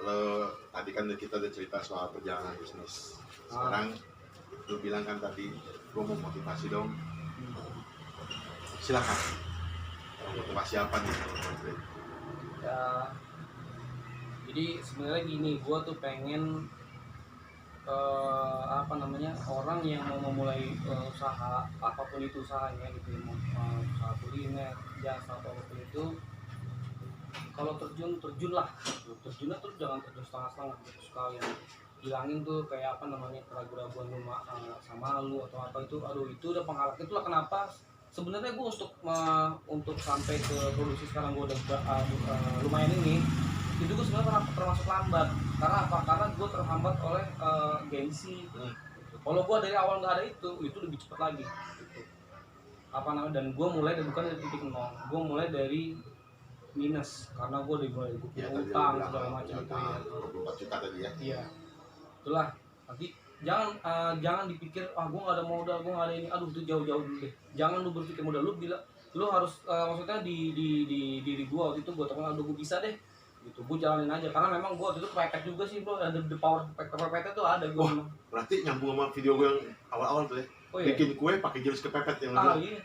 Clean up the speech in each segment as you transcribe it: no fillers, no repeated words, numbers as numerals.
Kalau tadi kan kita udah cerita soal perjalanan bisnis. Sekarang lu bilang kan tadi gua mau motivasi dong. Silakan. Motivasi apa nih? Ya, jadi sebenarnya gini, gue tuh pengen orang yang mau memulai usaha apapun itu usahanya gitu, mau usaha kuliner, jasa atau apapun itu, kalau terjunlah, terjunnya tuh jangan terjun setengah-setengah gitu, sekalian hilangin tuh kayak keraguan-keraguan lu sama lu atau apa itu, aduh itu udah penghalang. Itulah kenapa sebenarnya gue untuk sampai ke produksi sekarang gue udah lumayan ini, itu gue sebenarnya termasuk lambat. Karena apa? Karena gue terhambat oleh gengsi. Kalau gue dari awal nggak ada itu lebih cepat lagi gitu. Dan gue mulai bukan dari titik nol, gue mulai dari minus karena gue mulai punya utang segala macam itu ya. 24 juta tadi ya. Iya, itulah. Nanti jangan dipikir gue nggak ada modal, gue nggak ada ini, aduh itu jauh-jauh dulu deh. Jangan lu berpikir modal, lu harus maksudnya di diri gue waktu itu gue terkenal, gue bisa deh gitu, gue jalanin aja. Karena memang gue waktu itu kepepet juga sih bro, ada the power kepepetnya tuh ada gue. Wah, berarti nyambung sama video gue yang awal-awal tuh ya. Oh, iya. Bikin kue pakai jurus kepepet yang iya.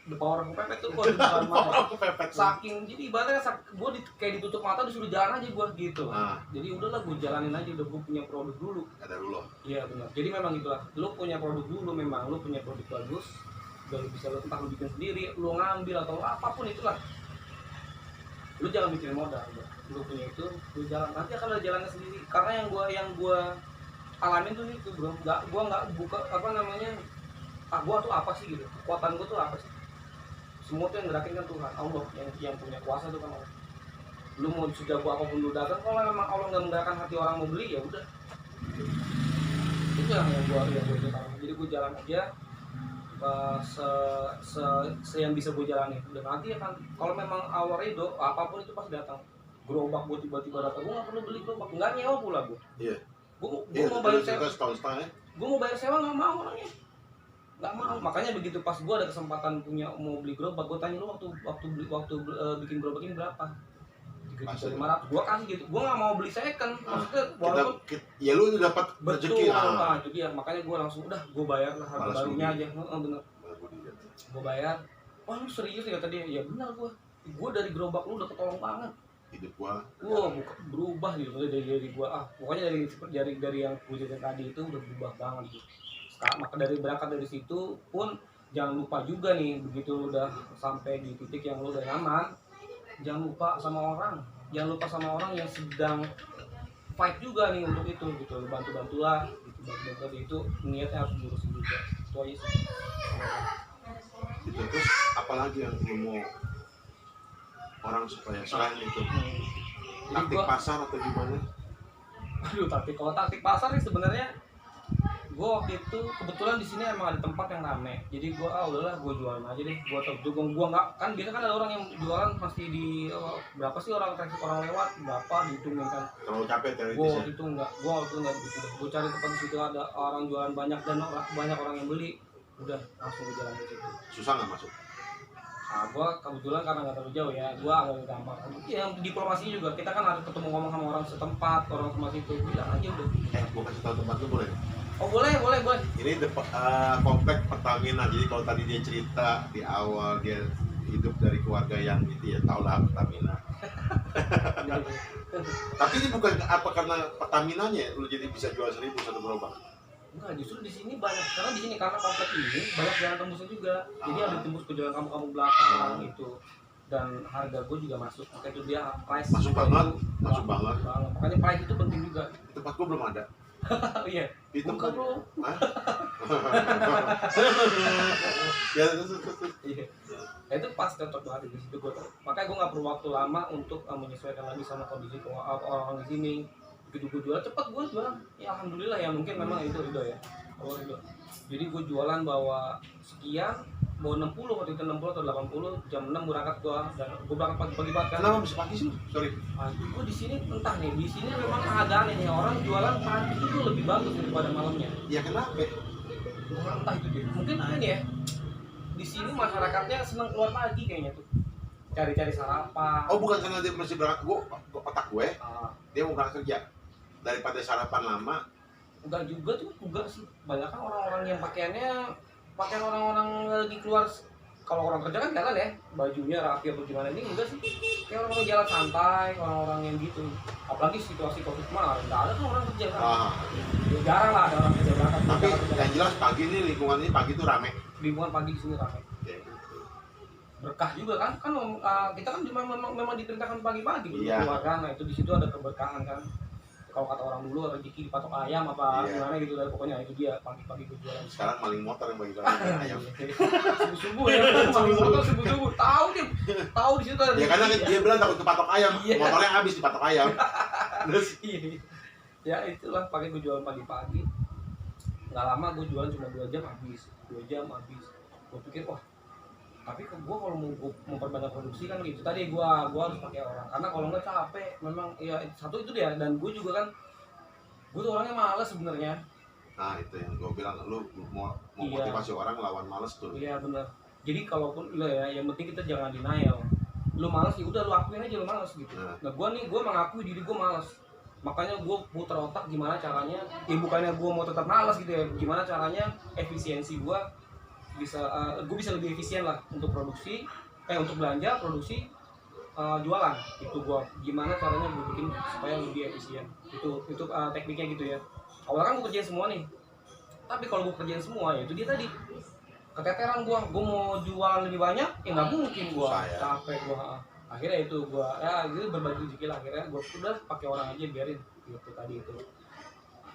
The power kepepet tuh gue jalan power kepepet. Saking jadi ibaratnya gue kayak ditutup mata disuruh jalan aja gue gitu. Jadi udahlah gue jalanin aja, udah gue punya produk dulu. Ada dulu. Iya benar. Jadi memang itulah, lu punya produk dulu, memang lu punya produk bagus, udah lu bisa entah lu bikin sendiri, lu ngambil atau apapun itulah. Lu jangan bikin modal, lu punya itu, lu jalan, nanti akan ada jalannya sendiri. Karena yang gua alamin tuh itu bro, gua nggak buka gua tuh apa sih gitu, kekuatan gua tuh apa sih? Semua tuh yang gerakin kan Tuhan, Allah yang punya kuasa tuh kan Allah. Lu mau sejago apapun lu dagang, kalau memang Allah nggak menggerakkan hati orang mau beli ya udah. Itu yang gua utamain. Jadi gua jalan aja yang bisa gue jalani, dan nanti ya kan kalau memang awal ridho apapun itu pasti datang. Gerobak gue tiba-tiba datang, gue nggak perlu beli gerobak, nggak nyewa pula gue. Iya. Gue mau bayar sewa, setahun. Gue mau bayar sewa nggak mau orangnya, nggak mau. Makanya begitu pas gue ada kesempatan mau beli gerobak, gue tanya lu waktu bikin gerobak ini berapa? 3.500.000, gue kasih gitu. Gue nggak mau beli second, maksudnya walaupun ya lu udah dapat rezeki. Jadi ya makanya gue langsung udah gue bayar lah harga barunya aja. Bener. Gue bayar. Wah lu serius ya tadi? Ya benar gue dari gerobak lu udah ketolong banget. Hidup gue berubah gitu dari gue pokoknya dari yang gue jadi tadi itu udah berubah banget gitu. Sekarang maka berangkat dari situ pun jangan lupa juga nih, begitu udah sampai di titik yang lu udah nyaman, jangan lupa sama orang yang sedang fight juga nih untuk itu gitu. Lu bantulah gitu, bantu itu niatnya harus diurusin juga. Itu aja sih. Gitu. Terus apalagi yang lu mau orang supaya selain itu taktik pasar atau gimana? Aduh, taktik pasar sih sebenarnya gue waktu itu kebetulan di sini emang ada tempat yang rame, jadi gue udahlah gue jualan aja deh. Gue nggak kan biasa kan ada orang yang jualan pasti di berapa sih orang lewat berapa dihitungin kan. Terlalu capek gue itu nggak gitu. Gue cari tempat di situ ada orang jualan banyak dan banyak orang yang beli, udah langsung gue jalan ke situ. Susah nggak masuk? Gue kebetulan karena nggak terlalu jauh ya, gue agak gampang. Yang diplomasi juga kita kan harus ketemu ngomong sama orang setempat, orang sama situ, bilang aja udah. Gue kasih tahu tempat lu boleh? Oh boleh. Ini komplek Pertamina. Jadi kalau tadi dia cerita di awal dia hidup dari keluarga yang gitu ya, tau lah Pertamina. Tapi ini bukan apa karena Pertaminanya lu jadi bisa jual 1.000 satu gerobak? Enggak, justru di sini banyak, karena komplek ini banyak jalan tembusnya juga. Jadi ada tembus ke jalan kampung belakang gitu. Dan harga gue juga masuk, makanya itu dia price masuk banget. Makanya price itu penting juga. Tempat gue belum ada. Iya. Buka bro. Itu pas cocok banget di situ gue. Makanya gue nggak perlu waktu lama untuk menyesuaikan lagi sama kondisi orang di sini. Begitu gue jualan cepet gue jualan. Ya alhamdulillah ya, mungkin memang itu ridho ya. Allah ridho. Jadi gue jualan bawa sekian, bawa 60 waktu itu 60 atau 80, jam 6 berangkat gue, dan gue berangkat pagi-pagi banget kan. Kenapa bisa pagi sih? Sorry. Gue di sini entah nih, di sini memang ada nih orang jualan pagi itu lebih bagus daripada malamnya. Ya kenapa? Entah itu dia. Mungkin ini ya. Di sini masyarakatnya senang keluar pagi kayaknya tuh. cari-cari sarapan. Oh bukan karena dia masih berangkat, otak gue, Ah, dia mau berangkat kerja. Daripada sarapan lama, enggak juga tuh, enggak sih. Banyak kan orang-orang yang pakaiannya pakaian orang-orang lagi keluar. Kalau orang kerja kan jalan ya, bajunya rapi atau gimana, ini enggak sih. Kayak orang-orang jalan santai, orang-orang yang gitu. Apalagi situasi Covid kemarin, enggak ada kan orang kerja kan. Ya, jarang lah ada orang kerja berangkat. tapi Kerja. yang jelas pagi ini lingkungan ini pagi tuh rame. Lingkungan pagi di sini ramai. Berkah juga kan, kita kan memang diperintahkan pagi-pagi Iya. keluar kan. Nah, itu di situ ada keberkahan kan. Kalau kata orang dulu rezeki dipatok ayam apa Iya. gimana gitu lah, pokoknya itu dia pagi-pagi berjualan. Sekarang maling motor yang bagi ayam. Subuh-subuh ya, maling motor subuh-subuh. Tahu dia, tahu di situ ada. Ya karena rezeki, dia bilang takut kepatok ayam, Iya. motornya habis dipatok ayam. Terus Iya. Ya itulah, pakai gue jualan pagi-pagi. Nggak lama gue jualan cuma 2 jam habis. 2 jam habis. Gue pikir wah, tapi ke gue kalau mau memperbanyak produksi kan gitu. Tadi gue harus pakai orang. Karena kalau nggak capek, memang ya satu itu dia. Dan gue juga kan, gue tuh orangnya malas sebenarnya. nah itu yang gue bilang, lu mau Iya. motivasi orang lawan males tuh. Iya benar. Jadi kalaupun lo ya, yang penting kita jangan denial. Lu malas ya udah, lu akuin aja lu malas gitu. Nah. Nah gue mengakui diri gue malas. Makanya gue putar otak gimana caranya. Ya bukannya gue mau tetap malas gitu ya. Gimana caranya efisiensi gue bisa, gue bisa lebih efisien lah untuk produksi, untuk belanja, produksi, jualan. Itu gue gimana caranya gue bikin supaya lebih efisien. Itu tekniknya gitu ya. Awalnya kan gue kerjain semua nih. Tapi kalau gue kerjain semua ya itu dia tadi. Keteteran gue mau jualan lebih banyak, ya nggak mungkin gue, Susah ya. capek gue. Akhirnya itu gue, ya gitu berbagi rezeki lah. Akhirnya gue udah pakai orang aja, biarin gitu tadi itu.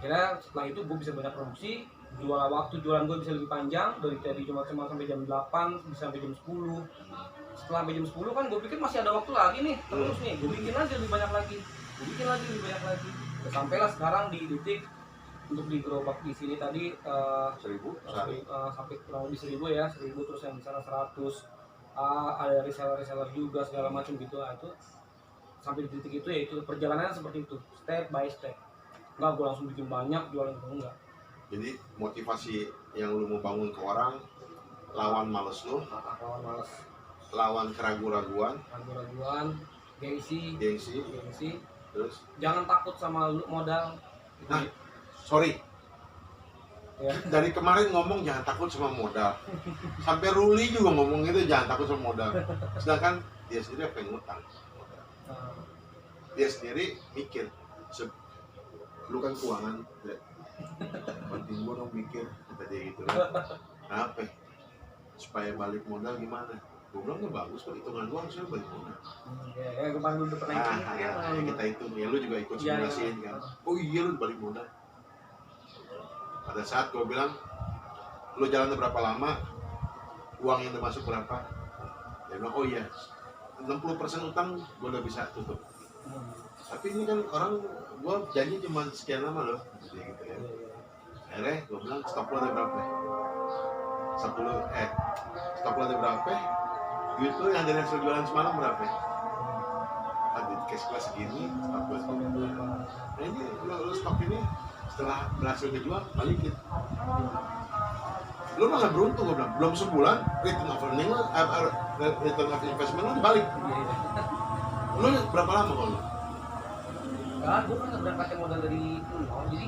Akhirnya setelah itu gue bisa banyak produksi, waktu jualan gue bisa lebih panjang, dari cuma sampai jam 8 bisa sampai jam 10. Setelah sampai jam 10 kan gue pikir masih ada waktu lagi nih, terus nih gue bikin lagi lebih banyak lagi, sampailah sekarang di titik untuk di gerobak di sini tadi 1000 sehari. sampai kurang lebih 1000 ya, 1000, terus yang di sana 100. Ada reseller juga segala macam gitu. Itu sampai di titik itu ya, itu perjalanannya seperti itu, step by step. Enggak gue langsung bikin banyak jualan itu, enggak. Jadi motivasi yang lu mau bangun ke orang, lawan males lu, Lawan males, lawan keraguan-raguan, ragu-raguan, gengsi, gengsi, terus jangan takut sama modal. Nah. sorry, Ya. dari kemarin ngomong jangan takut sama modal, sampai Ruli juga ngomong gitu, jangan takut sama modal. Sedangkan dia sendiri pengen ngutang, dia sendiri mikir, lu kan keuangan, penting gua dong mikir, kata dia gitu kan. Kenapa? Supaya balik modal gimana? Gue bilang nggak bagus kok, hitungan gua harusnya balik modal. Ya kemarin udah pernah Kita hitung, ya lu juga ikut simulasiin kan. Oh iya lu balik modal. Pada saat gue bilang, lu jalan berapa lama, uang yang termasuk berapa? Dia bilang, oh iya, 60% utang gue udah bisa tutup. Tapi ini kan orang, gue janji cuma sekian lama loh, jadi gitu ya. Akhirnya gue bilang, stok lo ada berapa? Stok lo ada berapa? Duit lo yang dari hasil jualan semalam berapa? Duit cash gue segini, stok gue segini. Nah ini, lo stok ini setelah berhasil dijual, balikin. Lo malah beruntung, gue bilang, belum sebulan, return of earning lo, return of investment lo dibalik. Lo berapa lama kalau lo? Enggak, gue kan berangkatnya modal dari nol, jadi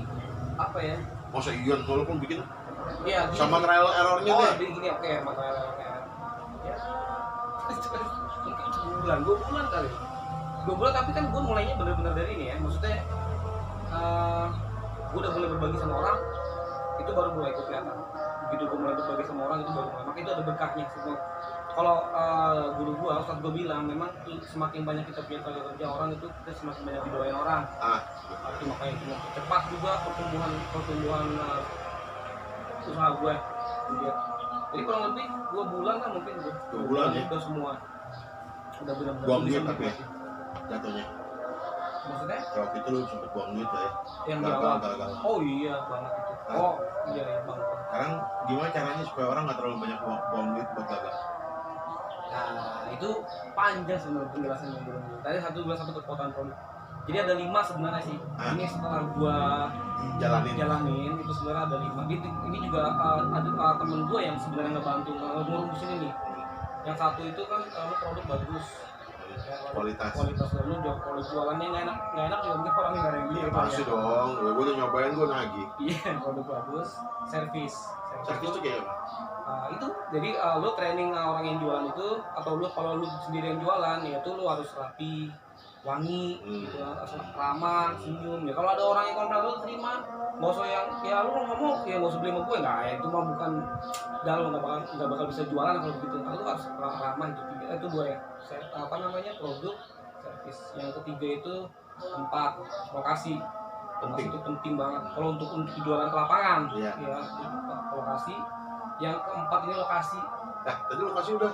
apa ya? Masa iya, kalau pun bikin Ya, sama trial errornya deh. jadi gini, oke, material ya. Mungkin sebulan, 2 bulan kali. 2 bulan, tapi kan gue mulainya bener-bener dari ini ya. Maksudnya, gue udah mulai berbagi sama orang, itu baru mulai kelihatan. Begitu gue mulai berbagi sama orang, itu baru mulai. Maka itu ada berkahnya semua. Kalau guru gue, Ustadz gue bilang, memang semakin banyak kita punya tenaga kerja orang itu, kita semakin banyak didoain orang. Itu makanya itu cepat juga pertumbuhan usaha gue. Jadi kurang lebih 2 bulan lah mungkin gue. 2 bulan ya? Udah semua. Udah benar-benar. Buang duit tapi ya, jatuhnya. Maksudnya? Waktu itu lu sempet buang duit lah ya. Yang di awal. Gagal. Oh iya banget itu. Oh iya banget. Sekarang gimana caranya supaya orang nggak terlalu banyak buang duit buat gagal? Nah itu panjang sebenarnya penjelasannya belum. Tadi satu kekuatan produk. Jadi ada 5 sebenarnya sih. Ini setelah gua jalanin itu sebenarnya ada 5. Ini juga ada temen gua yang sebenarnya ngebantu ngurumusin ini. Yang satu itu kan produk bagus, Kualitas. lu kalau jualannya nggak enak juga mungkin orangnya nggak ada yang beli. Ya pasti dong, gue udah nyobain, gue nagih. Iya, produk bagus, servis Servis tuh kayak apa? itu jadi lu training orang yang jualan itu, atau lu kalau lu sendiri yang jualan ya itu lu harus rapi, wangi, gitu, harus ramah, senyum. Ya kalau ada orang yang komplain lu terima, nggak usah yang ya lu ngomong ya nggak usah beli sama gue, nggak, ya itu mah bukan dalam, nggak bakal bisa jualan kalau begitu. Lu harus ramah, itu dua ya. Apa namanya, produk, servis. Yang ketiga itu tempat, lokasi. Lokasi itu penting banget kalau untuk jualan ke lapangan. Iya. Ya, lokasi. Yang keempat ini lokasi. Nah, tadi lokasi udah.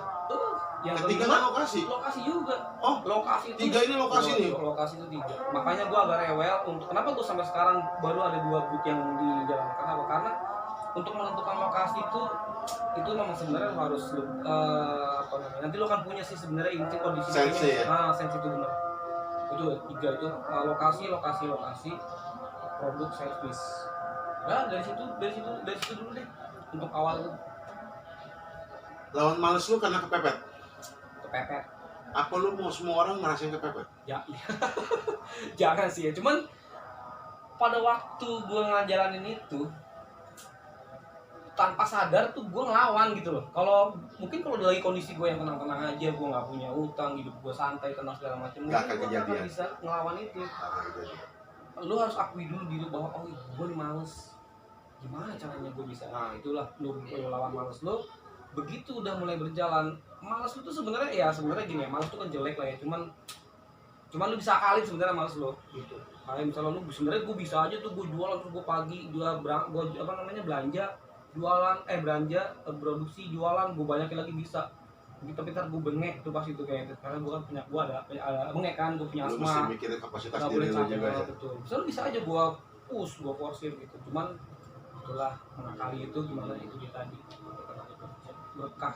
Yang ketiga kelima, kan lokasi. lokasi juga. Oh, lokasi itu tiga ini lokasi nih. Lokasi itu tiga. Makanya gua agak rewel untuk kenapa gua sampai sekarang baru ada 2 booth yang dijalankan. Apa? Karena untuk menentukan lokasi itu memang sebenarnya harus apa namanya, nanti lo akan punya sih sebenarnya inti kondisi sense ya? Sense itu benar. Itu tiga itu, lokasi, produk, servis. Nah dari situ dulu deh untuk awal. Lawan males lu karena kepepet. Apa lu mau semua orang ngerasain kepepet? Ya jangan sih ya, cuman pada waktu gue ngejalanin itu tanpa sadar tuh gue ngelawan gitu loh. Mungkin kalau lagi kondisi gue yang tenang-tenang aja, gue nggak punya utang, hidup gue santai, tenang segala macam, mungkin gue nggak bisa ngelawan itu. Lu harus akui dulu diri bahwa oh gue nih males, gimana caranya gue bisa. Nah itulah lu lawan males lu. Begitu udah mulai berjalan, males lu tuh sebenarnya gini ya, males tuh kan jelek lah ya, cuman lu bisa akalin sebenarnya males lu gitu. Kayak misalnya lu sebenarnya gue bisa aja tuh, gue jualan terus gue pagi gue belanja, jualan belanja, produksi, jualan, gue banyakin lagi bisa. Tapi ntar gue bengek tuh pas itu kayak itu, karena gue kan ada bengek kan, gue punya asma. Lu mesti mikirin kapasitas diri lu juga ya. Betul. Bisa aja gue push, gue forsir gitu. Cuman itulah mengakali itu gimana, itu dia tadi. Berkah,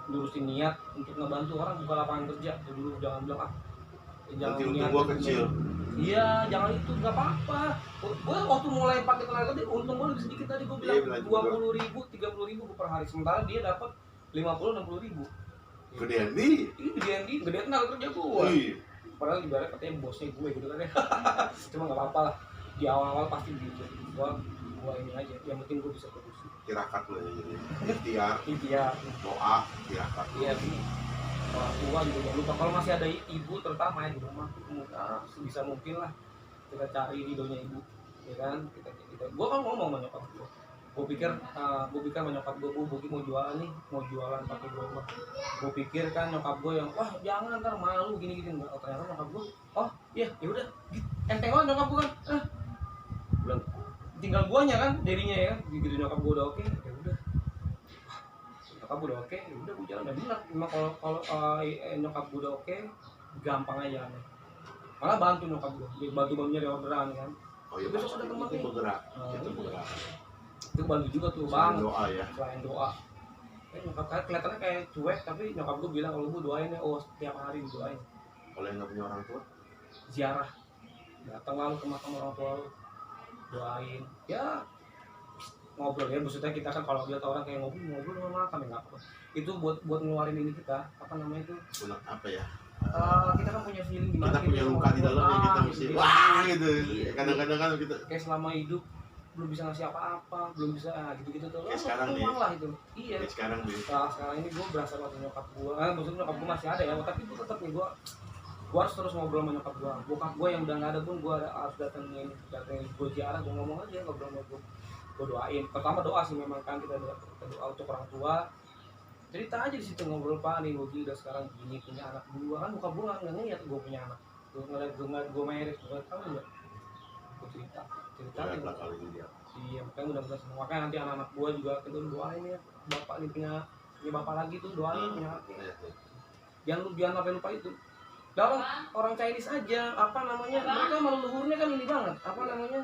lurusin niat untuk ngebantu orang buka lapangan kerja. Itu dulu, jangan bilang nanti untung gua kecil. Iya, jangan itu, nggak apa-apa. Gue waktu mulai pakai tenaga tadi untung gue lebih sedikit, tadi gue bilang 20.000, 30.000 per hari, sementara dia dapat 50-60.000. Gedean di? Gedean tenaga kerja gue. Padahal ibarat katanya bosnya gue gitu kan ya. Cuma nggak apa-apa lah. Di awal-awal pasti gitu. Gua ini aja, yang penting gue bisa produksi. Tirakat lo ya, jadi ikhtiar, doa, tirakat. Iya sih. Orang tua juga jangan lupa, kalau masih ada ibu terutama ya di rumah, sebisa mungkin lah kita cari ridhonya ibu, ya kan. Kita gue kan ngomong sama nyokap gue pikir sama nyokap gue mau jualan pakai gerobak. Gue pikir kan nyokap gue yang wah jangan ntar malu gini enggak. Oh ternyata nyokap gue iya ya udah enteng banget nyokap gue kan. Bilang tinggal guanya kan jadinya ya, gitu. Nyokap gue udah oke, ya udah. Nyokap gue udah oke, ya udah gue jalan. Dan benar, memang kalau nyokap gue udah oke, gampang aja jalannya. Malah bantu nyokap gue, bantu nyari orderan kan. Oh iya, besok ada teman itu bergerak, itu bergerak. Itu bantu juga tuh bang. Doa ya. Selain doa. Nyokap saya kelihatannya kayak cuek, tapi nyokap gue bilang kalau gue doain ya, setiap hari doain. Kalau yang nggak punya orang tua, ziarah, datang lalu ke makam orang tua lu, doain, ya ngobrol ya. Maksudnya kita kan kalau lihat orang kayak ngobrol sama makam ya nggak apa. Itu buat ngeluarin ini kita, apa namanya itu? Apa ya? Kita kan punya feeling gimana, kita punya luka di dalamnya, kita mesti wah gitu. Kadang-kadang kan kita kayak selama hidup belum bisa ngasih apa-apa, belum bisa gitu-gitu tuh. Kayak sekarang nih. Lah itu. Iya. Kayak sekarang nih. Sekarang ini gue berasa banget nyokap gue. Maksudnya nyokap gue masih ada ya, tapi gue tetap nih gue harus terus ngobrol sama nyokap gue. Bokap gue yang udah nggak ada pun gue harus datengin gue ziarah, gue ngomong aja, ngobrol sama gue doain. Pertama doa sih memang kan, kita doa untuk orang tua. Cerita aja di situ, ngobrol pak nih gue udah sekarang gini, punya anak dua kan. Bokap gue nggak ngeliat gue punya anak, gue ngeliat gue merit, gue tahu nggak, gue cerita dia. Iya, makanya mudah-mudahan semua, makanya nanti anak-anak gue juga kita doain ya, bapak ini punya bapak lagi tuh, doain punya hati. Jangan sampai lupa itu. Dalam orang Chinese aja, apa namanya, mereka leluhurnya kan ini banget, apa namanya,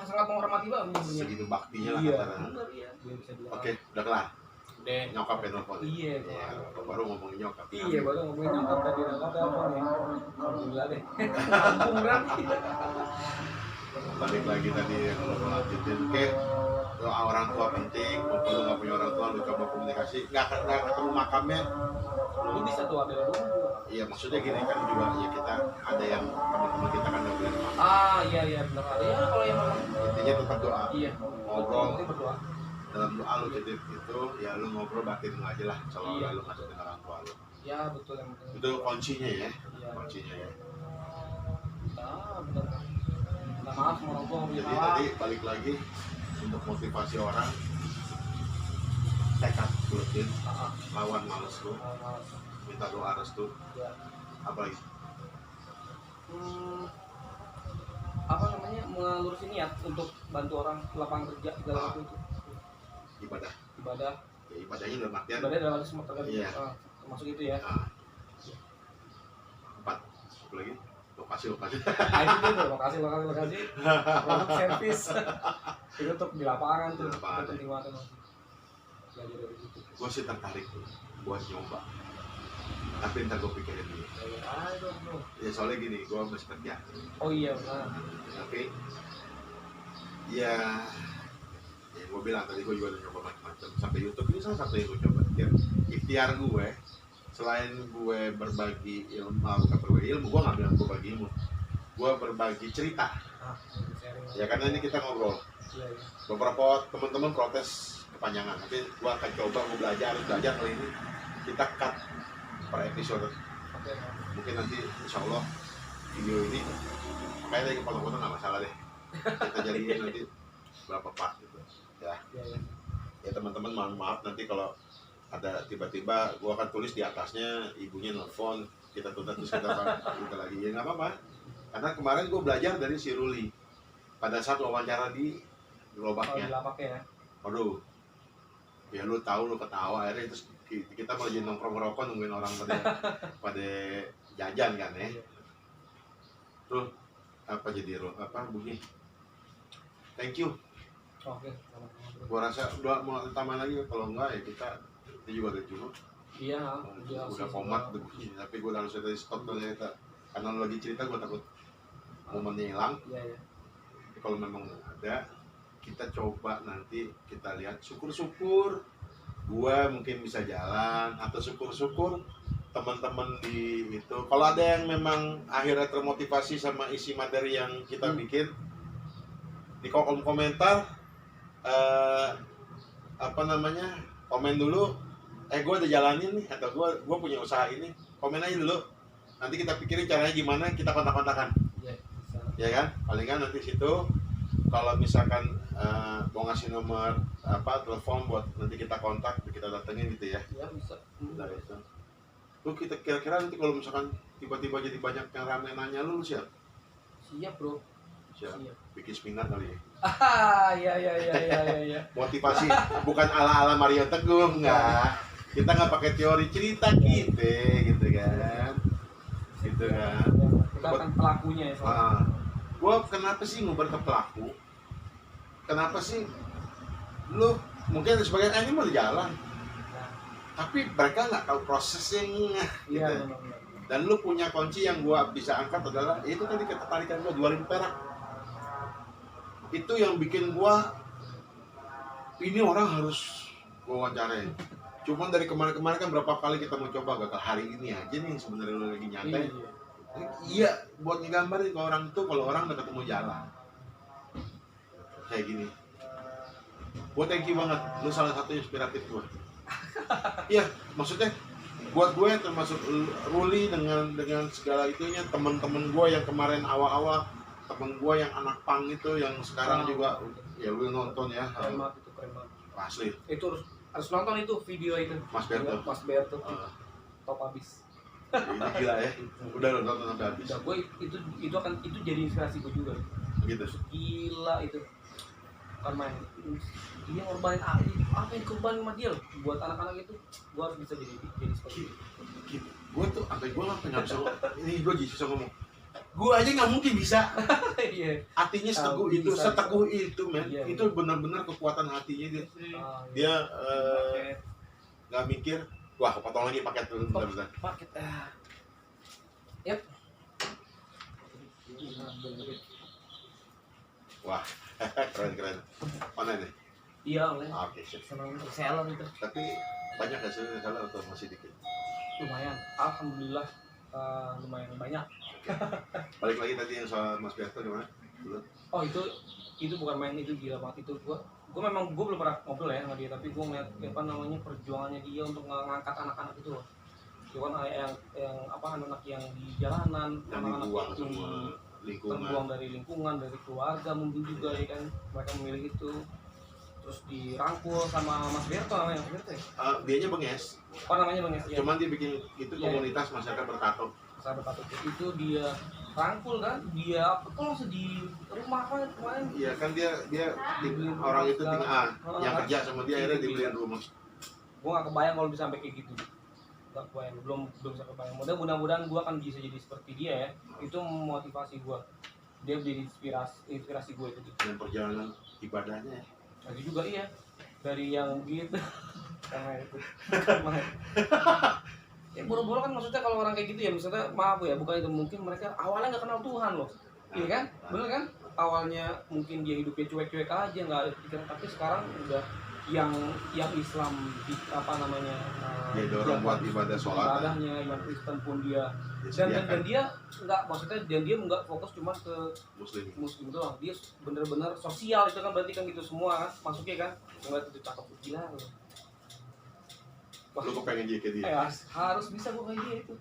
sangat menghormati banget. Segitu baktinya lah katanya. Iya. Oke, udah kelar. Nyokap ya nelfon. Iya. Baru ngomongin nyokap. Iya, baru ngomongin nyokap tadi. Nyokap telepon ya. Alhamdulillah deh. Kampung berarti. balik lagi tadi yang lo mau lanjutin, oke, doa orang tua penting. Kalau lo nggak punya orang tua, lo coba komunikasi, nggak ketemu makamnya. Lu bisa tuh ambil dulu. Iya, maksudnya gini kan juga ya, kita ada yang teman-teman kita kan udah bilang Iya benar ada ya kalau yang memang intinya tetap doa, iya ngobrol. penting berdoa. Dalam doa lu titip itu ya, lu ngobrol batin lu aja lah, kalau Iya. lu masukin orang tua lu. Ya betul yang penting. Itu kuncinya ya, Iya. kuncinya ya. Benar. Minta maaf sama orang tua nggak punya Jadi salah. tadi balik lagi untuk motivasi orang, tekad buletin, lawan males lu, Malas. minta doa restu, Ya. apa lagi? Apa namanya, mengurusin niat untuk bantu orang lapangan kerja segala macam itu. Ibadah. Ya, ibadahnya dalam artian Ibadah dalam arti semua terkait. Iya. Termasuk itu ya. 4, apa lagi? Lokasi. Itu tuh lokasi. Produk servis. Itu untuk di lapangan tuh. Di lapangan, Itu penting banget emang. Belajar dari situ. Gue sih tertarik buat nyoba, tapi ntar gue pikirin dulu. Ayo bro. Ya soalnya gini, gue masih kerja. Oh iya benar. Tapi ya gue bilang tadi, gue juga udah nyoba macam-macam. Sampai YouTube ini salah satu yang gue coba. Ya, ikhtiar gue, selain gue berbagi ilmu, bukan berbagi ilmu, gue nggak bilang gue bagi ilmu, gue berbagi cerita. Ya karena ini kita ngobrol. Iya. Beberapa teman-teman protes kepanjangan, tapi gue akan coba, gue belajar kali ini. Kita cut per episode. Oke. Mungkin nanti insya Allah video ini makanya dari kepotong-potong nggak masalah deh, kita jadiin nanti berapa part gitu ya. Ya teman-teman, mohon maaf nanti kalau ada tiba-tiba gue akan tulis di atasnya ibunya nelfon, kita tunda terus kita lagi, ya nggak apa-apa, karena kemarin gue belajar dari si Ruli pada saat wawancara di Gerobaknya. Ya. Waduh, ya lu tahu, lu ketawa, akhirnya terus kita malah jadi nongkrong ngerokok nungguin orang pada jajan kan ya. Tuh apa jadi bunyi thank you. Oke. Gua rasa udah mau tambah lagi, kalau enggak ya kita juga udah cukup. Iya. Udah komat tuh bunyi, tapi gua harus dari stop dulu ya, karena lu lagi cerita gua takut momennya hilang. Iya. Tapi kalau memang ada, kita coba nanti kita lihat, syukur-syukur gua mungkin bisa jalan, atau syukur-syukur teman-teman di itu, kalau ada yang memang akhirnya termotivasi sama isi materi yang kita bikin, di kolom komentar komen dulu, gue udah jalanin nih, atau gue punya usaha ini, komen aja dulu, nanti kita pikirin caranya gimana, kita kontak-kontakan. Ya kan, paling kan nanti situ kalau misalkan mau ngasih nomor telepon buat nanti kita kontak, kita datengin gitu ya. Iya bisa. Nah, itu. Lu kita kira-kira nanti kalau misalkan tiba-tiba jadi banyak yang rame nanya lu siap? Siap bro. Siap. Bikin seminar kali ya. Iya. Motivasi bukan ala-ala Mario Teguh, enggak. Kita nggak pakai teori, cerita kita gitu kan. Gitu kan. Kita kan pelakunya ya. Gua kenapa sih ngobrol ke pelaku? Kenapa sih lu mungkin sebagian ini mau jalan, tapi mereka nggak tahu prosesnya gitu. Iya, Dan lu punya kunci yang gua bisa angkat adalah itu tadi, ketertarikan gua 2.000 perak. Itu yang bikin gua ini orang harus gua wawancarain. Cuman dari kemarin-kemarin kan berapa kali kita mau coba, gagal. Hari ini aja nih sebenarnya lu lagi nyantai. Iya, buat ngegambarin ke orang itu kalau orang udah ketemu jalan kayak gini. Gua thank you banget, lu salah satu inspiratif gua. Iya, maksudnya buat gue termasuk Ruli dengan segala itunya, teman-teman gue yang kemarin awal-awal, temen gue yang anak pang itu yang sekarang juga ya lu nonton ya. Keren banget itu, keren banget. Asli. Itu harus nonton itu video itu. Mas Berto. Top habis. Ini gila ya. Udah lu nonton sampai habis. Udah, gue itu jadi inspirasi gue juga. Gitu. Gila itu. Kan main dia ngorbanin apa yang dikorbanin sama dia buat anak-anak itu, gua harus bisa jadi seperti itu. Gua tuh sampai gua nggak bisa, ini gua susah ngomong, gua aja nggak mungkin bisa. Iya. Hatinya seteguh itu men. Iya, itu benar-benar kekuatan hatinya dia nggak mikir, wah kepotong lagi paket tuh bentar. Paket Yep. Wah, keren. Mana nih? Iya oleh. Oke, sip. Senang reseller itu. Tapi banyak nggak sih reseller atau masih dikit? Lumayan, alhamdulillah lumayan banyak. Balik lagi tadi yang soal Mas Berto gimana? Dulu. Oh itu bukan main, itu gila banget itu. Gue memang gue belum pernah ngobrol ya sama dia, tapi gue ngeliat apa namanya perjuangannya dia untuk ngangkat anak-anak itu loh. Itu kan yang apa anak-anak yang di jalanan, Yang anak-anak dibuang yang semua lingkungan. terbuang dari lingkungan, dari keluarga mungkin juga ya kan, mereka memilih itu. Terus dirangkul sama Mas Berto, namanya Mas Berto ya? Dianya Benges. Oh namanya Bang ya? Cuman dia bikin itu Iya. komunitas masyarakat bertato. Sahabat Tato itu dia rangkul kan, dia apa kalau di rumah apa kemarin. Iya kan dia orang itu tinggal yang kerja sama dia akhirnya dibeliin rumah. Gue gak kebayang kalau bisa sampai kayak gitu, gak kebayang, belum sampai kebayang. Mudah-mudahan gue akan bisa jadi seperti dia ya. Itu motivasi gue, dia jadi inspirasi gue itu. Dan perjalanan ibadahnya Lagi juga iya, dari yang gitu sama itu ya buru-buru kan, maksudnya kalau orang kayak gitu ya, maksudnya maaf ya, bukan itu, mungkin mereka awalnya nggak kenal Tuhan loh, iya kan, bener kan, awalnya mungkin dia hidupnya cuek-cuek aja, nggak ada pikiran, tapi sekarang udah yang Islam di apa namanya, dia dorong buat ibadah sholat ibadahnya, yang Kristen pun dia dan dia nggak, maksudnya dan dia nggak fokus cuma ke muslim doang, dia bener-bener sosial itu kan, berarti kan gitu semua kan masuknya kan, nggak itu cakep gila loh. Lu kepengen jadi kayak dia? Harus bisa gue kayak dia itu.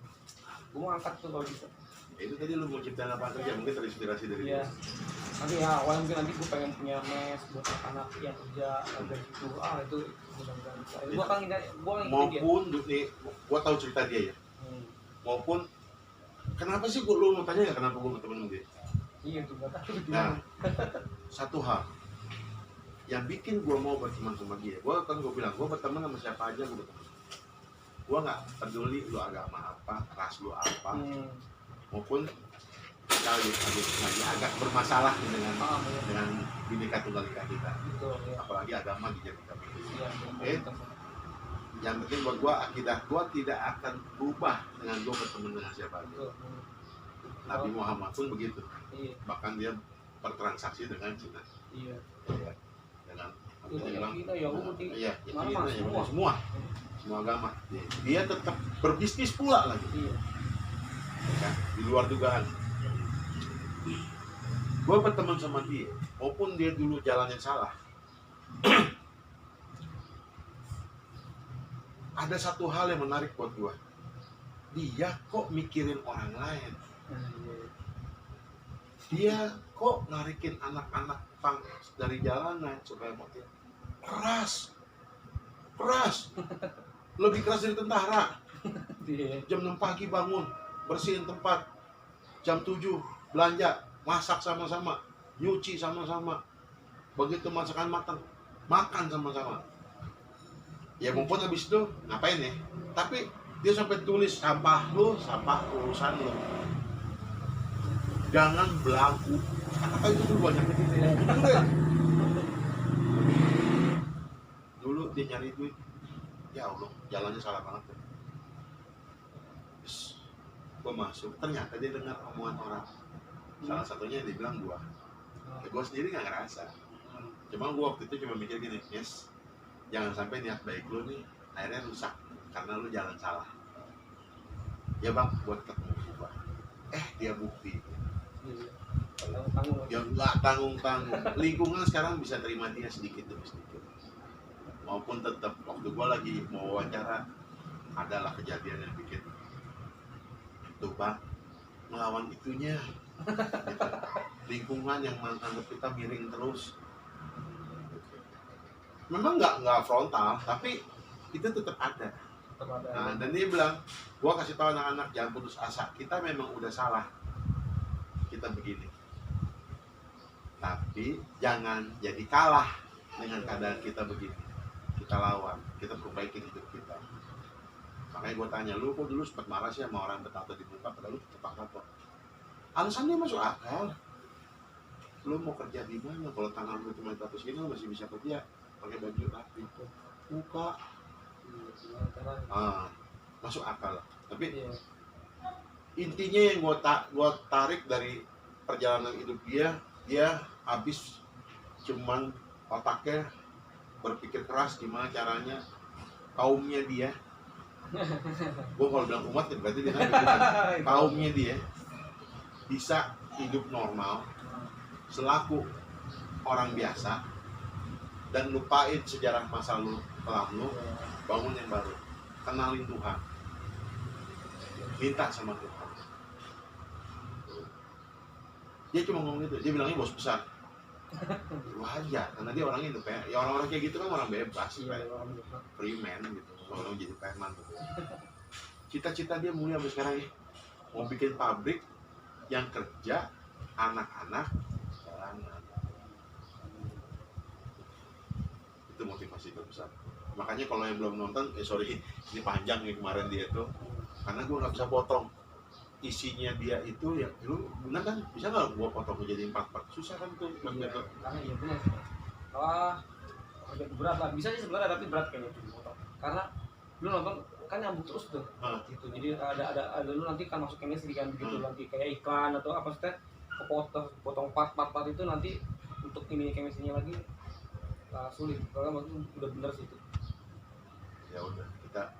Gue mau angkat tuh kalau bisa. Ya, itu tadi lu mau ciptain apa kerja, mungkin terinspirasi dari dia. Nanti ya, awalnya mungkin nanti gue pengen punya mes buat anak yang kerja dari situ. Itu mudah-mudahan bisa. Gue kan maupun nih, gue tahu cerita dia ya. Maupun kenapa sih lu mau tanya nggak kenapa gue mau temen sama dia? Iya tuh, gak tahu. Nah, satu hal yang bikin gue mau berteman sama dia, gue bilang gue berteman sama siapa aja gue berteman. Gue nggak peduli lu agama apa, ras lu apa, maupun lagi agak bermasalah dengan Bhinneka Tunggal Ika kita. Betul, ya. Apalagi agama dijadikan itu. Ya, yang penting buat gue akidah gue tidak akan berubah dengan gue berteman dengan siapa aja. Nabi Muhammad pun begitu. Iya. Bahkan dia bertransaksi dengan Cina. Iya. Dengan kita Yahudi. Iya, semua agama. Dia tetap berbisnis pula lagi. Iya. Ya, di luar dugaan. Gue berteman sama dia, maupun dia dulu jalan yang salah. Ada satu hal yang menarik buat gue. Dia kok mikirin orang lain. Dia kok narikin anak-anak pang dari jalanan supaya mati. Keras. Lebih keras dari tentara. Jam 6 pagi bangun, bersihin tempat. Jam 7 belanja, masak sama-sama, nyuci sama-sama. Begitu masakan matang, makan sama-sama. Ya maupun habis itu ngapain ya? Tapi dia sampai tulis sampah lu, sampah urusan lu. Jangan belagu. Kata itu dulu banyak gitu ya. Dulu dia nyari duit. Ya Allah, jalannya salah banget. Terus gue masuk, ternyata dia dengar omongan orang. Salah satunya yang dibilang gue. Ya, gue sendiri nggak ngerasa. Cuma gue waktu itu cuma mikir gini, yes, jangan sampai niat baik lu nih akhirnya rusak karena lu jalan salah. Ya bang, buat ketemu gue. Dia bukti. Ya nggak tanggung-tanggung. Lingkungan sekarang bisa terima dia sedikit demi sedikit. Maupun tetap waktu gue lagi mau wawancara adalah kejadian yang bikin tuh bang melawan itunya gitu. Lingkungan yang menganggap kita miring terus, memang nggak frontal tapi itu tetap ada. Nah, dan dia bilang gue kasih tahu anak-anak jangan putus asa, kita memang udah salah, kita begini, tapi jangan jadi kalah dengan keadaan kita begini. Kita lawan, kita perbaiki hidup kita. Makanya gue tanya, lu kok dulu sempat marah sih sama orang bertato di muka, padahal lu tetap tato. Alasannya masuk akal. Lu mau kerja di mana? Kalau tangan lu cuma tato segini, lu masih bisa kerja pakai baju rapi. Muka, masuk akal. Tapi intinya yang gue tarik dari perjalanan hidup dia, dia habis cuman otaknya berpikir keras gimana caranya kaumnya dia. Gue kalau bilang umat ya berarti dia kaumnya dia bisa hidup normal selaku orang biasa dan lupain sejarah masa lalu kelam lu, bangun yang baru, kenalin Tuhan, minta sama Tuhan. Dia cuma ngomong gitu, dia bilangnya bos besar. Wajar, karena dia orangnya itu ya orang-orang kayak gitu kan orang bebas, free man gitu, orang jadi preman gitu. Cita-cita dia mulia sampai sekarang ya, mau bikin pabrik yang kerja anak-anak jalanan. Itu motivasi terbesar. Makanya kalau yang belum nonton, sorry ini panjang nih kemarin dia tuh, karena gue nggak bisa potong isinya dia itu ya. Lu benar kan, bisa nggak gua potong menjadi 4 part? Susah kan tuh. Iya, karena iya benar. Wah, agak berat lah. Bisa sih sebenarnya tapi berat kayaknya tuh potong. Karena lu nonton kan nyambung terus tuh. Gitu. Jadi ada lu nanti kan masuk chemistry kan begitu nanti kayak iklan atau apa sih potong part itu nanti untuk ini chemistry-nya lagi sulit. Kalau udah bener sih itu. Ya udah, kita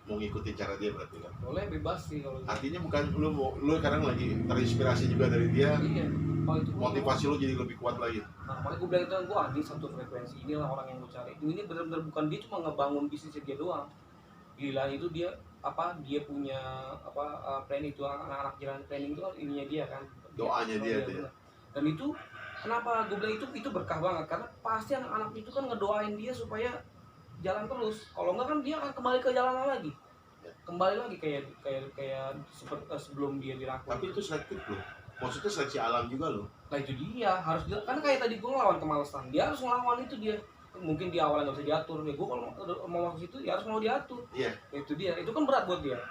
mau ngikutin cara dia berarti kan. Boleh bebas sih kalau. Artinya bukan lu sekarang lagi terinspirasi juga dari dia. Iya. Oh, itu motivasi lu jadi lebih kuat lagi. Nah, makanya gue bilang itu kan gue anjing satu frekuensi, inilah orang yang gue cari. Ini benar-benar bukan dia cuma ngebangun bisnisnya dia doang. Gila itu dia dia punya plan itu anak-anak jalan planning itu kan ininya dia kan. Doanya dia tuh. Dan itu kenapa gue bilang itu berkah banget karena pasti anak-anak itu kan ngedoain dia supaya jalan terus. Kalau enggak kan dia akan kembali ke jalanan lagi. Kembali lagi kayak seperti sebelum dia dirangkul. Tapi itu selektif loh. Maksudnya seleksi alam juga loh. Nah itu dia harus karena kayak tadi gue ngelawan kemalasan, dia harus ngelawan itu dia. Mungkin di awalnya nggak bisa diatur, ya gue kalau mau masuk situ ya harus mau diatur. Iya. Itu dia, itu kan berat buat dia.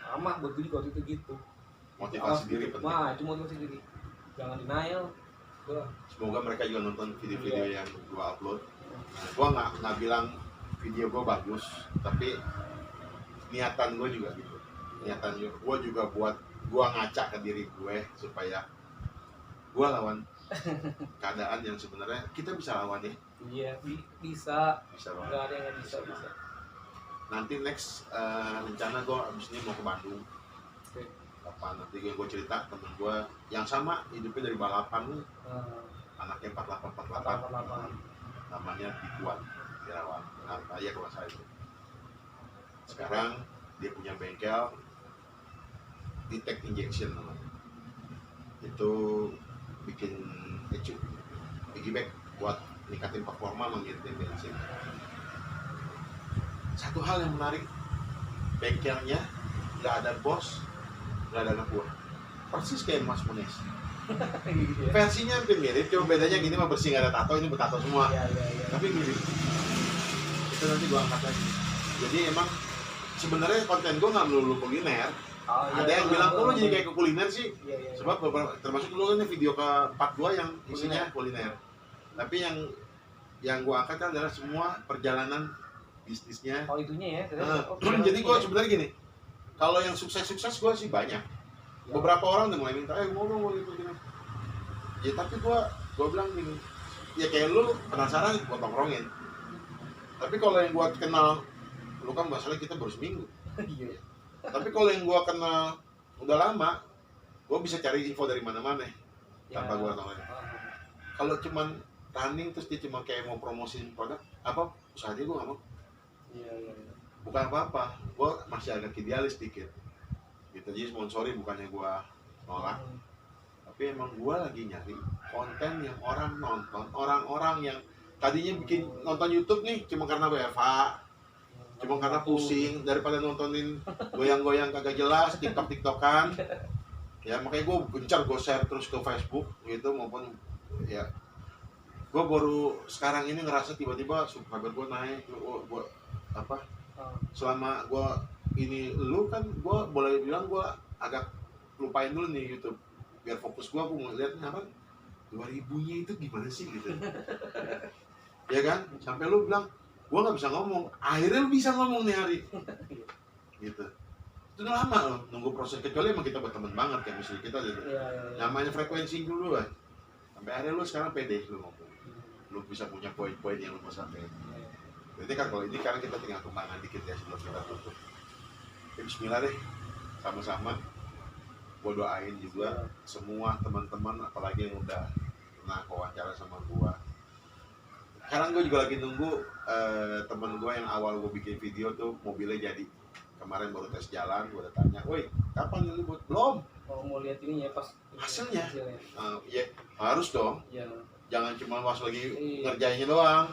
Sama buat gue juga waktu itu gitu. Motivasi diri penting. Nah itu motivasi diri. Jangan denial. Semoga mereka juga nonton video-video yang gue upload. Gue nggak bilang video gue bagus, tapi niatan gue juga gitu. Niatan gue juga buat gue ngaca ke diri gue supaya gue lawan keadaan yang sebenarnya kita bisa lawan ya. Iya bisa lawan. Nggak ada yang nggak bisa. Nanti next rencana gue abis ini mau ke Bandung. Kapan nanti gue cerita temen gue yang sama hidupnya dari balapan nih. Anaknya 48 namanya Tikuan Irawan Raya kalau saya itu. Sekarang dia punya bengkel Titech Injection namanya. Itu bikin piggyback buat ningkatin performa mengirim bensin. Satu hal yang menarik, bengkelnya nggak ada bos, nggak ada anak buah, persis kayak Mas Munes. Versinya hampir mirip, cuma bedanya gini mah bersih nggak ada tato, ini bertato semua. Ya. Tapi mirip. Itu nanti gua angkat lagi. Jadi emang sebenarnya konten gua nggak melulu kuliner. Ada yang bilang, kok lu jadi kayak ke kuliner sih? Iya. Sebab termasuk dulu kan video ke-4 gua yang isinya kuliner. Tapi yang gua angkat kan adalah semua perjalanan bisnisnya. Oh itunya ya. Jadi gua sebenarnya gini, kalau yang sukses gua sih banyak. Beberapa orang udah mulai minta, ngomong gitu. Ya tapi gua bilang gini, ya kayak lu penasaran gua tongkrongin. Tapi kalau yang gua kenal, lu kan masalah kita baru seminggu. Iya. Tapi kalau yang gua kenal udah lama, gua bisa cari info dari mana-mana tanpa gua tahu. Kalau cuman running terus dia cuma kayak mau promosiin produk, apa usaha dia gua nggak mau. Iya. Bukan apa-apa, gua masih agak idealis dikit. Gitu jadi sponsori bukannya gua nolak. Tapi emang gua lagi nyari konten yang orang nonton, orang-orang yang tadinya bikin nonton YouTube nih cuma karena WFH. Cuma karena pusing daripada nontonin goyang-goyang kagak jelas TikTok-TikTokan. Ya makanya gue gencar gue share terus ke Facebook gitu maupun ya. Gue baru sekarang ini ngerasa tiba-tiba subscriber gue naik. Gue selama gue ini lu kan gue boleh bilang gue agak lupain dulu nih YouTube biar fokus gue mau lihat apa 2000-nya itu gimana sih gitu. Ya kan sampai lu bilang gue nggak bisa ngomong, akhirnya lu bisa ngomong nih hari, gitu. Itu udah lama loh, nunggu proses kecuali emang kita berteman banget kayak misalnya kita gitu. Iya. Namanya frekuensi dulu kan. Sampai akhirnya lu sekarang pede lu ngomong. Lu bisa punya poin-poin yang lu mau sampein. Jadi kan kalau ini karena kita tinggal kembangan dikit ya sebelum kita tutup. Ya, bismillah deh, sama-sama. Gue doain juga semua teman-teman, apalagi yang udah pernah wawancara sama gue. Sekarang gue juga lagi nunggu teman gue yang awal gue bikin video tuh mobilnya jadi. Kemarin baru tes jalan, gue udah tanya, woi kapan ini buat? Belum. Oh, mau lihat ini ya pas Hasilnya. Ya harus dong. Ya. Jangan cuma pas lagi ngerjainnya doang.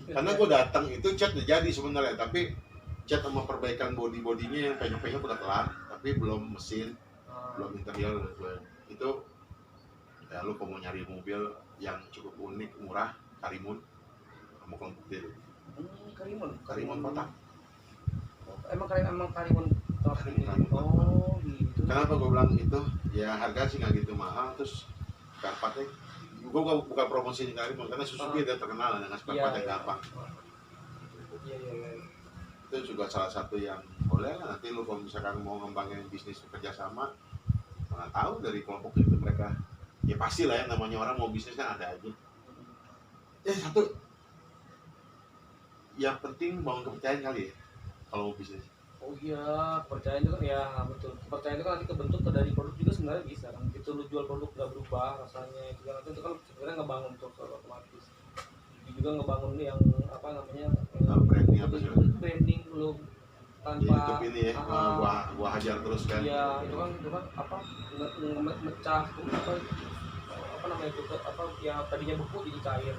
Karena gue datang itu cat udah jadi sebenarnya, tapi cat sama perbaikan bodinya yang penyok-penyok udah kelar, tapi belum mesin, belum interior. Itu ya lu kalau mau nyari mobil yang cukup unik, murah, Karimun, kamu kelompok dia dulu. Karimun Kota. Emang Karimun. Oh, gitu. Kenapa gue bilang itu? Ya harga sih nggak gitu mahal, terus karpatnya gue bukan promosi Karimun karena Suzuki dia terkenal dengan karpat yang gampang. Iya. Itu juga salah satu yang boleh lah nanti lu kalau misalkan mau ngembangin bisnis kerjasama, mana tahu dari kelompok itu mereka ya pasti lah ya, namanya orang mau bisnisnya ada aja. Satu yang penting bangun kepercayaan kali ya kalau mau bisnis. Oh iya, kepercayaan itu kan ya betul. Kepercayaan itu kan nanti kebentuk dari produk juga sebenarnya bisa kan. Itu lu jual produk nggak berubah rasanya itu kan, nanti itu kan sebenarnya ngebangun tuh otomatis. Juga ngebangun yang apa namanya branding apa sih? Branding lu tanpa YouTube ini ya, gua hajar terus kan. Iya, itu kan apa mecah apa namanya itu apa yang tadinya beku jadi cair,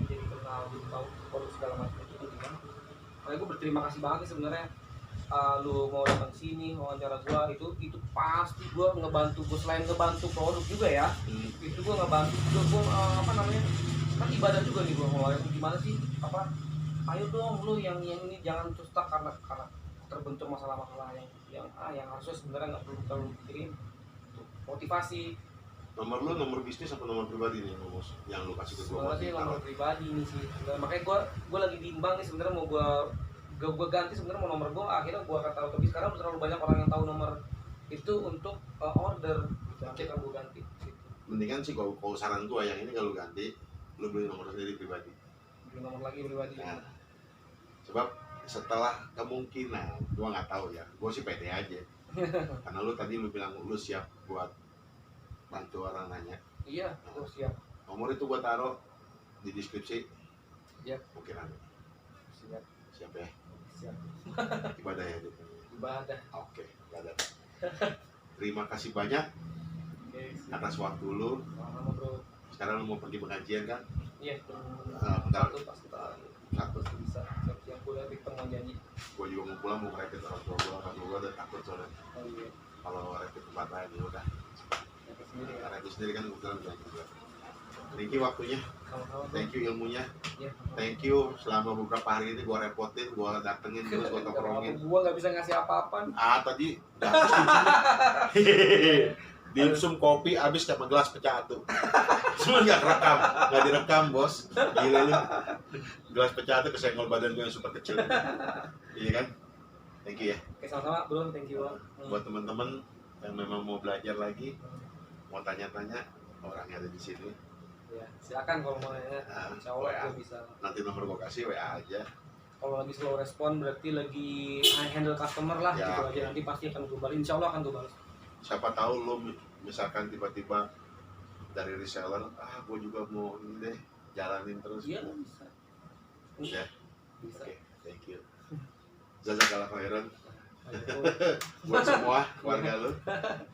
jadi kenal, jadi tahu produk segala macam itu kan. Makanya gue berterima kasih banget sebenarnya. Lu mau datang sini wawancara gua itu pasti gua ngebantu gua, selain ngebantu produk juga ya. Itu gua ngebantu juga gua apa namanya? Kan ibadah juga nih gua mau gimana sih apa? Ayo dong lu yang ini jangan stuck karena terbentur masalah-masalah yang harusnya sebenarnya nggak perlu terlalu pikirin. Motivasi. Nomor bisnis atau nomor pribadi nih Bos? Yang lu kasih ke gua. Sebenarnya nomor pribadi nih sih. Makanya gua lagi bimbang nih sebenarnya mau gua ganti sebenarnya mau nomor gue, akhirnya gue akan taruh, tapi sekarang terlalu banyak orang yang tahu nomor itu untuk order gitu. Nanti akan gue ganti gitu. Mendingan sih kalau saran gue yang ini kalau ganti lu beli nomor sendiri pribadi, beli nomor lagi pribadi nah, sebab setelah kemungkinan gue nggak tahu ya, gue sih pede aja karena lu tadi lu bilang lu siap buat bantu orang nanya. Iya, gue siap. Nomor itu gue taruh di deskripsi. Iya. Mungkin ada. Siap ya. Siap. Ibadah ya gitu. Ibadah. Oke, ibadah. Terima kasih banyak atas waktu lu. Sama bro. Sekarang lu mau pergi pengajian kan? Iya. Bentar. Satu bisa. Siap gue nanti ketemu janji. Gue juga mau pulang mau ngerakit orang tua gue udah takut soalnya. Oh iya. Kalau rakit tempat lain ya udah. Rakit sendiri kan kebetulan bisa juga. Thank you waktunya. Thank you ilmunya. Thank you selama beberapa hari ini gue repotin, gue datengin terus gue tongkrongin. Gue nggak bisa ngasih apa-apa. Tadi dimsum kopi abis sama gelas pecah tuh. Cuma nggak direkam bos. Gila lu. Gelas pecah tuh kesenggol badan gue yang super kecil. Iya kan? Thank you ya. Oke, sama-sama bro, thank you. Buat teman-teman yang memang mau belajar lagi, mau tanya-tanya, orangnya ada di sini. Ya, silakan kalau mau nanya. Insya Allah gue bisa. Nanti nomor gue kasih WA aja. Kalau lagi slow respon berarti lagi handle customer lah ya, gitu aja. Nanti pasti akan gue balas. Insya Allah akan gue balas. Siapa tahu lo misalkan tiba-tiba dari reseller, gue juga mau ini deh, jalanin terus. Iya bisa. Ya. Bisa. Oke, thank you. Jazakallah khairan. Buat semua keluarga lo.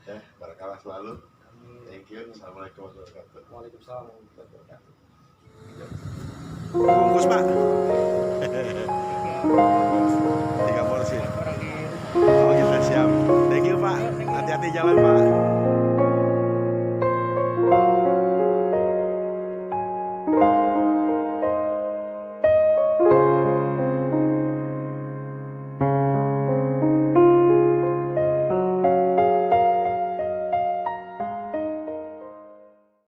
Ya, barakallah selalu. Thank you. Assalamualaikum warahmatullahi wabarakatuh. Waalaikumsalam warahmatullahi wabarakatuh. Bungkus Pak. 3 porsi. Oh kita siap. Thank you Pak. Hati-hati jalan Pak.